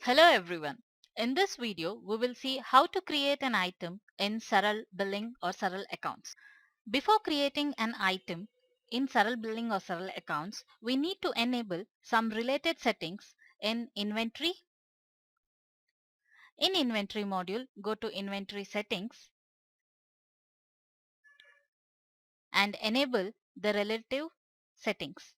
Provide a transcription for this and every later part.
Hello everyone. In this video, we will see how to create an item in Saral Billing or Saral Accounts. Before creating an item in Saral Billing or Saral Accounts, we need to enable some related settings in Inventory. In Inventory module, go to Inventory Settings and enable the relative settings.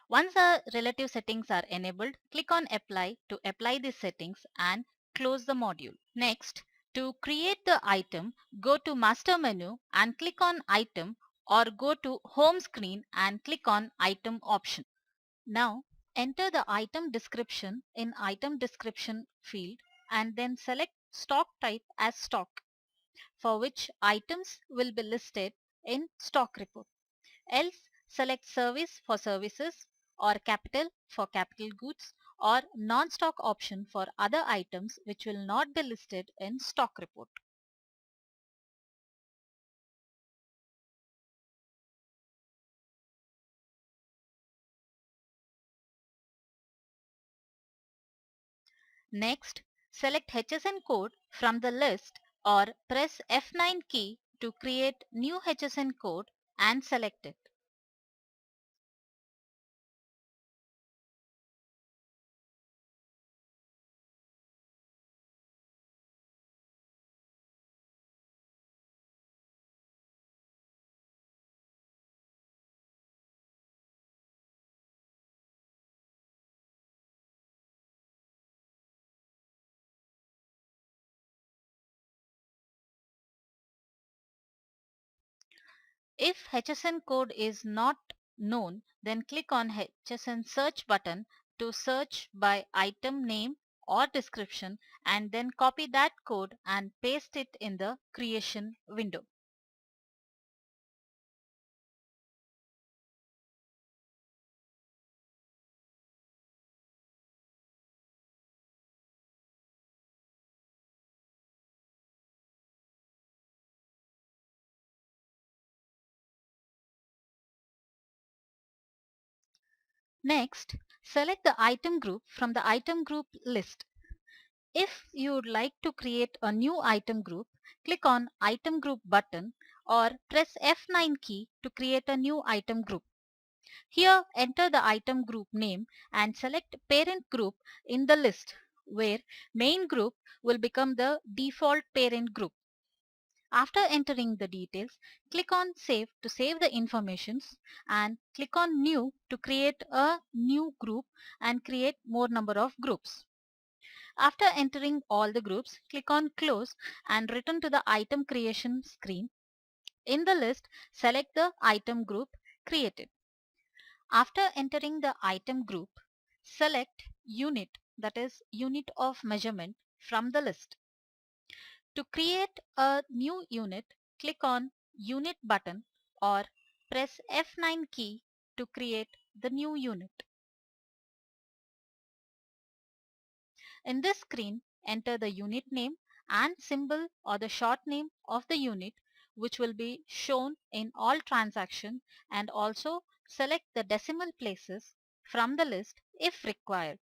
Once the relative settings are enabled, click on Apply to apply these settings and close the module. Next, to create the item, go to Master menu and click on Item, or go to Home screen and click on Item option. Now, enter the item description in Item Description field and then select Stock Type as Stock, for which items will be listed in Stock Report. Else, select Service for services, or Capital for capital goods, or non-stock option for other items which will not be listed in stock report. Next, select HSN code from the list or press F9 key to create new HSN code and select it. If HSN code is not known, then click on HSN search button to search by item name or description and then copy that code and paste it in the creation window. Next, select the item group from the item group list. If you would like to create a new item group, click on item group button or press F9 key to create a new item group. Here, enter the item group name and select parent group in the list, where main group will become the default parent group. After entering the details, click on Save to save the informations and click on New to create a new group and create more number of groups. After entering all the groups, click on Close and return to the item creation screen. In the list, select the item group created. After entering the item group, select Unit, that is unit of measurement, from the list. To create a new unit, click on Unit button or press F9 key to create the new unit. In this screen, enter the unit name and symbol or the short name of the unit, which will be shown in all transactions, and also select the decimal places from the list if required.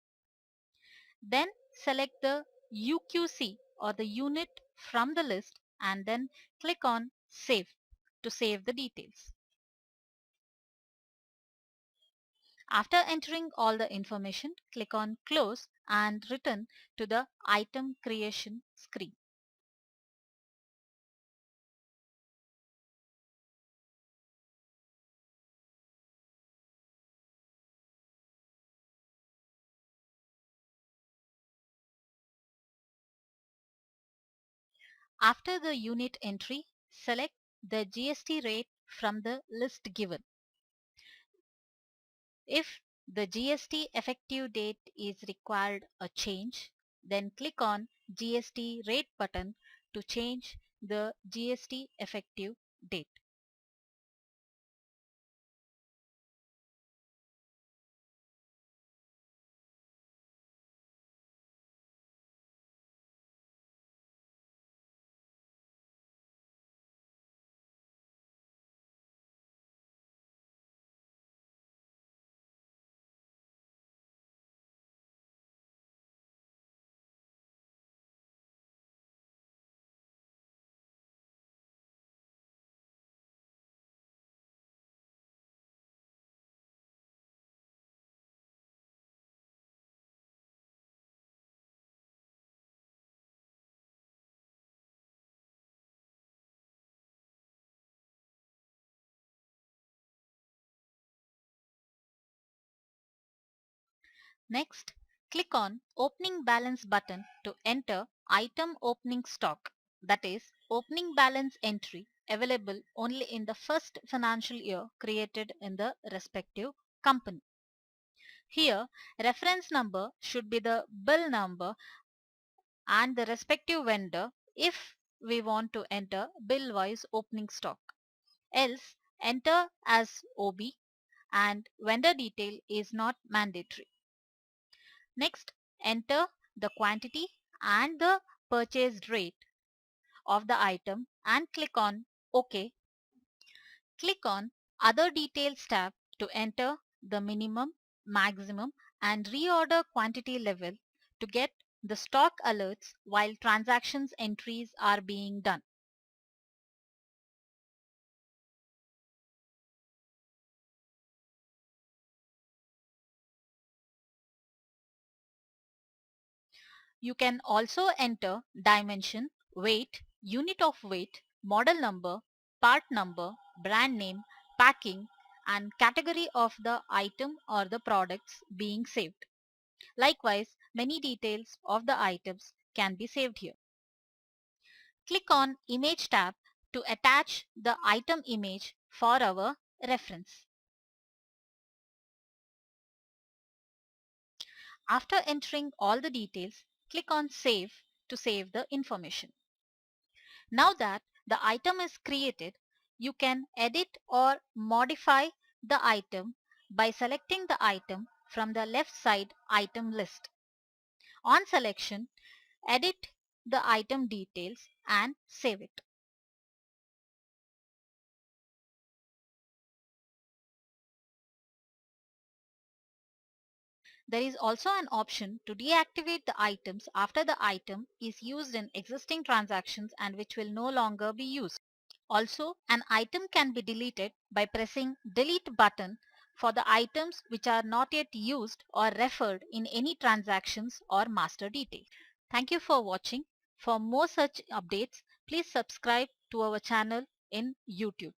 Then select the UQC or the unit from the list and then click on Save to save the details. After entering all the information, click on Close and return to the item creation screen. After the unit entry, select the GST rate from the list given. If the GST effective date is required a change, then click on GST rate button to change the GST effective date. Next, click on Opening Balance button to enter item opening stock, that is, opening balance entry available only in the first financial year created in the respective company. Here, reference number should be the bill number and the respective vendor if we want to enter bill-wise opening stock. Else, enter as OB and vendor detail is not mandatory. Next, enter the quantity and the purchased rate of the item and click on OK. Click on Other Details tab to enter the minimum, maximum and reorder quantity level to get the stock alerts while transactions entries are being done. You can also enter dimension, weight, unit of weight, model number, part number, brand name, packing, and category of the item or the products being saved. Likewise, many details of the items can be saved here. Click on Image tab to attach the item image for our reference. After entering all the details, click on Save to save the information. Now that the item is created, you can edit or modify the item by selecting the item from the left side item list. On selection, edit the item details and save it. There is also an option to deactivate the items after the item is used in existing transactions and which will no longer be used. Also, an item can be deleted by pressing Delete button for the items which are not yet used or referred in any transactions or master detail. Thank you for watching. For more such updates, please subscribe to our channel in YouTube.